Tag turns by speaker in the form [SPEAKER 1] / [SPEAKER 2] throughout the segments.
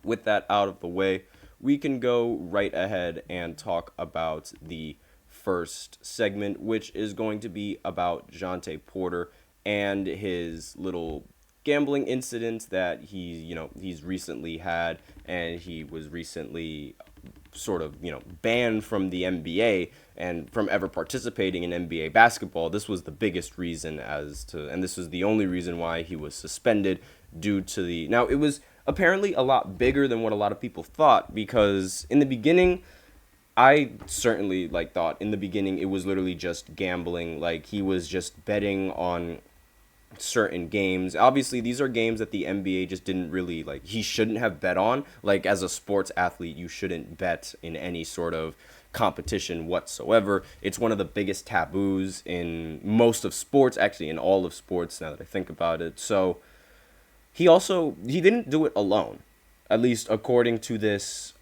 [SPEAKER 1] with that out of the way, we can go right ahead and talk about the first segment, which is going to be about Jontay Porter and his little gambling incident that he's recently had, and he was recently sort of banned from the NBA and from ever participating in NBA basketball. This was the biggest reason and this was the only reason why he was suspended due to the. Now it was apparently a lot bigger than what a lot of people thought, because in the beginning I certainly thought in the beginning it was literally just gambling. Like, he was just betting on certain games. Obviously, these are games that the NBA just didn't really he shouldn't have bet on. Like, as a sports athlete, you shouldn't bet in any sort of competition whatsoever. It's one of the biggest taboos in most of sports, actually in all of sports now that I think about it. So, he didn't do it alone. At least according to this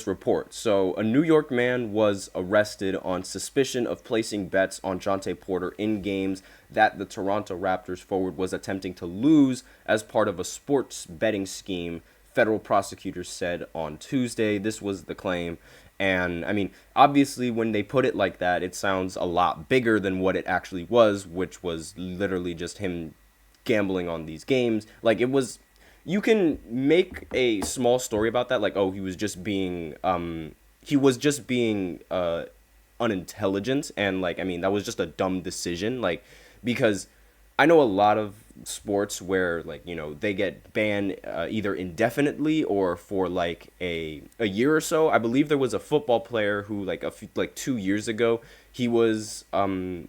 [SPEAKER 1] report. So, a New York man was arrested on suspicion of placing bets on Jontay Porter in games that the Toronto Raptors forward was attempting to lose as part of a sports betting scheme, federal prosecutors said on Tuesday. This was the claim. And, I mean, obviously, when they put it like that, it sounds a lot bigger than what it actually was, which was literally just him gambling on these games. Like, it was, you can make a small story about that, like, oh, he was just being unintelligent, and I mean, that was just a dumb decision, because I know a lot of sports where they get banned either indefinitely or for a year or so. I believe there was a football player who a few, 2 years ago, he was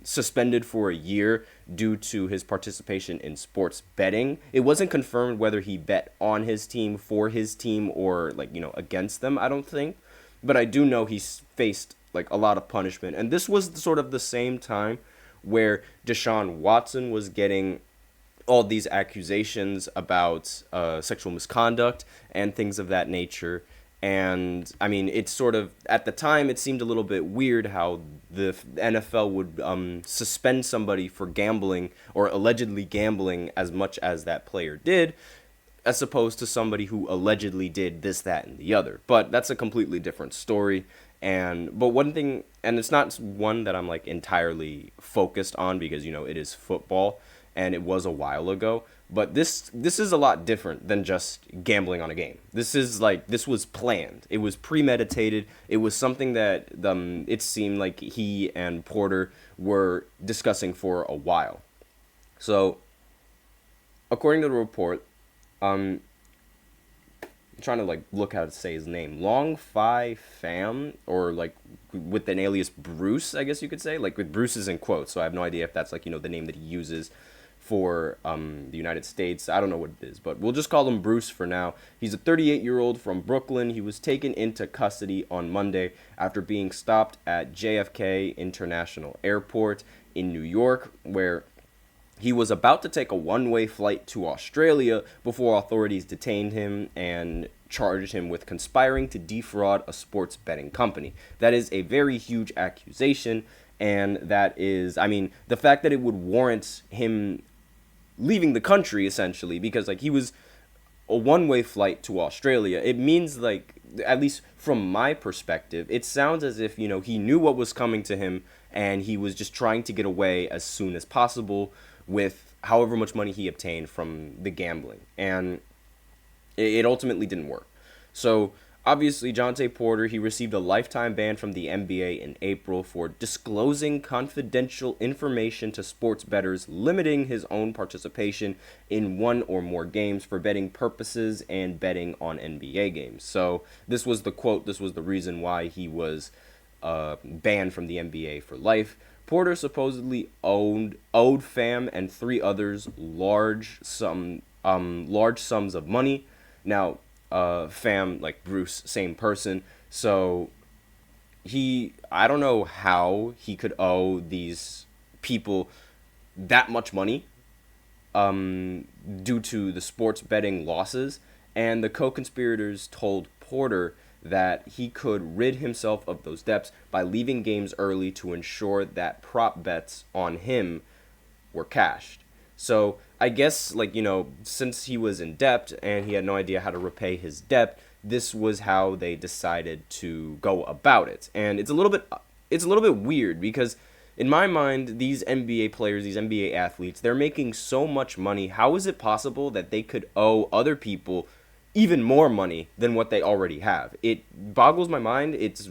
[SPEAKER 1] suspended for a year due to his participation in sports betting. It wasn't confirmed whether he bet on his team, for his team, or against them, I don't think, but I do know he's faced a lot of punishment. And this was sort of the same time where Deshaun Watson was getting all these accusations about sexual misconduct and things of that nature. And I mean, it's sort of, at the time, it seemed a little bit weird how the NFL would suspend somebody for gambling or allegedly gambling as much as that player did, as opposed to somebody who allegedly did this, that, and the other. But that's a completely different story. But one thing, and it's not one that I'm entirely focused on, because it is football and it was a while ago. But this is a lot different than just gambling on a game. This was planned. It was premeditated. It was something that it seemed like he and Porter were discussing for a while. So, according to the report, I'm trying to look how to say his name. Long Phi Pham, or with an alias Bruce, I guess you could say. With Bruce is in quotes, so I have no idea if that's the name that he uses for the United States. I don't know what it is, but we'll just call him Bruce for now. He's a 38-year-old from Brooklyn. He was taken into custody on Monday after being stopped at JFK International Airport in New York, where he was about to take a one-way flight to Australia before authorities detained him and charged him with conspiring to defraud a sports betting company. That is a very huge accusation, and that is, I mean, the fact that it would warrant him leaving the country, essentially, because he was a one-way flight to Australia. It means, at least from my perspective, it sounds as if he knew what was coming to him, and he was just trying to get away as soon as possible with however much money he obtained from the gambling. And it ultimately didn't work. So, obviously, Jontay Porter, he received a lifetime ban from the NBA in April for disclosing confidential information to sports bettors, limiting his own participation in one or more games for betting purposes and betting on NBA games. So, this was the quote, this was the reason why he was banned from the NBA for life. Porter supposedly owed Pham and three others large sums of money. Now, Pham, like Bruce, same person. So I don't know how he could owe these people that much money due to the sports betting losses. And the co-conspirators told Porter that he could rid himself of those debts by leaving games early to ensure that prop bets on him were cashed. So I guess, like, since he was in debt and he had no idea how to repay his debt, this was how they decided to go about it. And it's a little bit weird because in my mind, these NBA players, these NBA athletes, they're making so much money. How is it possible that they could owe other people even more money than what they already have? It boggles my mind. It's a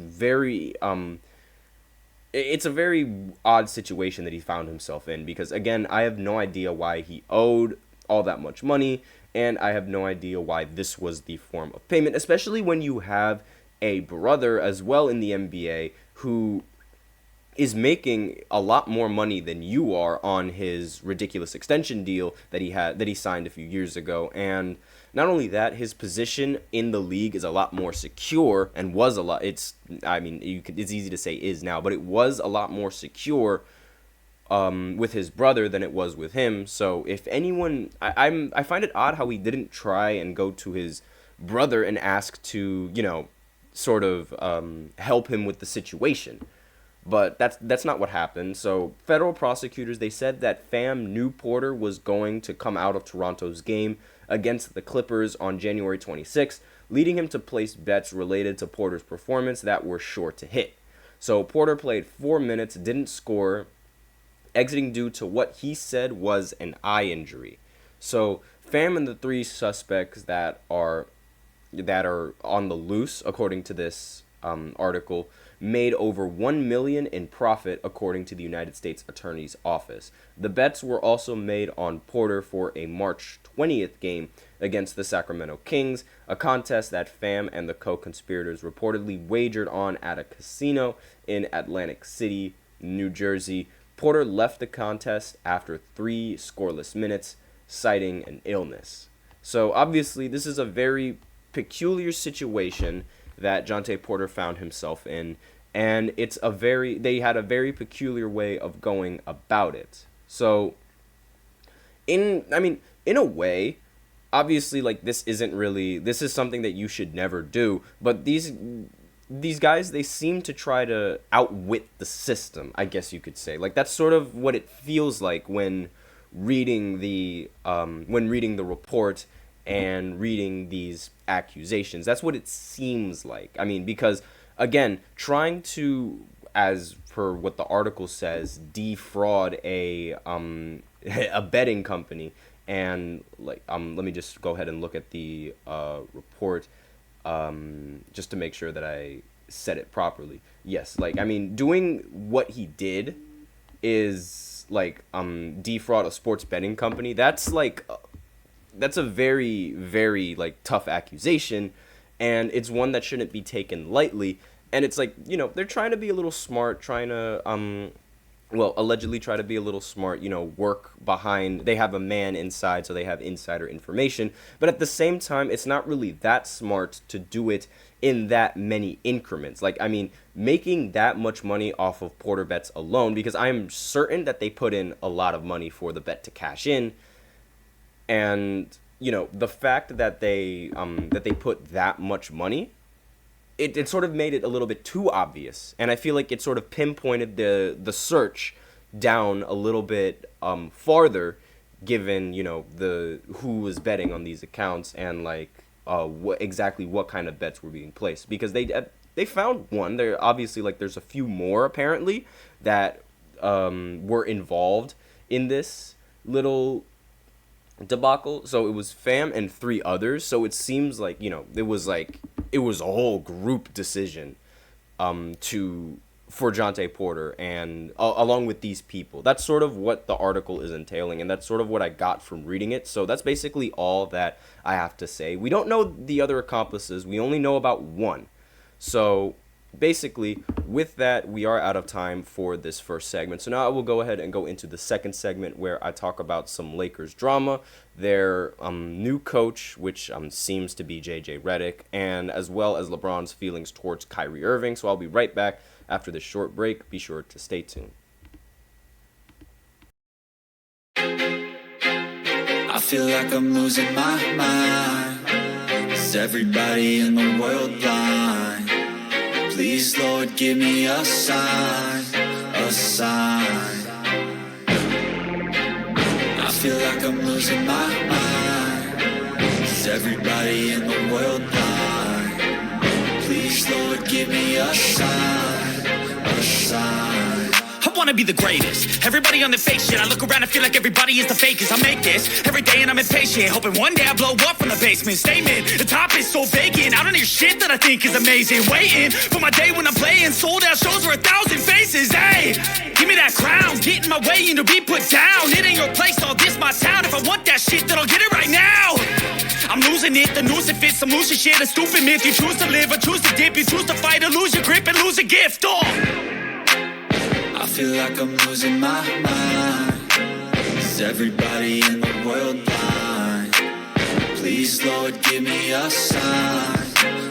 [SPEAKER 1] very odd situation that he found himself in because, again, I have no idea why he owed all that much money, and I have no idea why this was the form of payment, especially when you have a brother as well in the NBA who is making a lot more money than you are on his ridiculous extension deal that he signed a few years ago. And not only that, his position in the league is a lot more secure and was a lot it's I mean, it's easy to say is now, but it was a lot more secure with his brother than it was with him. So if anyone, I find it odd how he didn't try and go to his brother and ask to, sort of help him with the situation. But that's not what happened. So federal prosecutors, they said that Fam knew Porter was going to come out of Toronto's game against the Clippers on January 26th, leading him to place bets related to Porter's performance that were sure to hit. So Porter played 4 minutes, didn't score, exiting due to what he said was an eye injury. So Fam and the three suspects that are on the loose, according to this article, made over $1 million in profit, according to the United States Attorney's Office. The bets were also made on Porter for a March 20th game against the Sacramento Kings, a contest that Fam and the co-conspirators reportedly wagered on at a casino in Atlantic City, New Jersey. Porter left the contest after 3 scoreless minutes, citing an illness. So obviously, this is a very peculiar situation that Jontay Porter found himself in, and they had a very peculiar way of going about it. So in a way, obviously, like, this is something that you should never do, but these guys, they seem to try to outwit the system, I guess you could say. Like, that's sort of what it feels like when reading the report and reading these accusations. That's what it seems like. I mean, because, again, trying to, as per what the article says, defraud a betting company, and, like, let me just go ahead and look at the report just to make sure that I said it properly. Yes, like, I mean, doing what he did is, like, defraud a sports betting company. That's a very, very, like, tough accusation, and it's one that shouldn't be taken lightly. And it's like, they're trying to be a little smart, trying to allegedly try to be a little smart, work behind. They have a man inside, so they have insider information. But at the same time, it's not really that smart to do it in that many increments. Like, I mean, making that much money off of Porter bets alone, because I'm certain that they put in a lot of money for the bet to cash in. And, the fact that they put that much money, it sort of made it a little bit too obvious. And I feel like it sort of pinpointed the search down a little bit farther, given, who was betting on these accounts and, like, what kind of bets were being placed. Because they found one. There obviously, like, there's a few more apparently that were involved in this little debacle. So it was Fam and 3 others. So it seems like, it was a whole group decision for Jontay Porter and along with these people. That's sort of what the article is entailing, and that's sort of what I got from reading it. So that's basically all that I have to say. We don't know the other accomplices. We only know about one. So basically, with that, we are out of time for this first segment. So now I will go ahead and go into the second segment, where I talk about some Lakers drama, their new coach, which seems to be JJ Redick, and as well as LeBron's feelings towards Kyrie Irving. So I'll be right back after this short break. Be sure to stay tuned.
[SPEAKER 2] I feel like I'm losing my mind. Is everybody in the world blind? Please, Lord, give me a sign, a sign. I feel like I'm losing my mind. Is everybody in the world blind? Please, Lord, give me a sign, a sign.
[SPEAKER 3] I wanna be the greatest. Everybody on the fake shit. I look around and feel like everybody is the fakest. I make this every day and I'm impatient, hoping one day I blow up from the basement. Statement, the top is so vacant. I don't hear shit that I think is amazing. Waiting for my day when I'm playing sold out shows for 1,000 faces. Hey, give me that crown, get in my way and to be put down. It ain't your place, all this my town. If I want that shit, then I'll get it right now. I'm losing it, the noose it fits. I'm losing shit, a stupid myth. You choose to live or choose to dip. You choose to fight or lose your grip and lose a gift.
[SPEAKER 2] I feel like I'm losing my mind. Is everybody in the world blind? Please, Lord, give me a sign,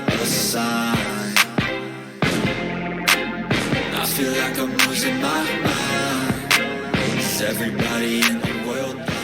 [SPEAKER 2] a sign. I feel like I'm losing my mind. Is everybody in the world blind?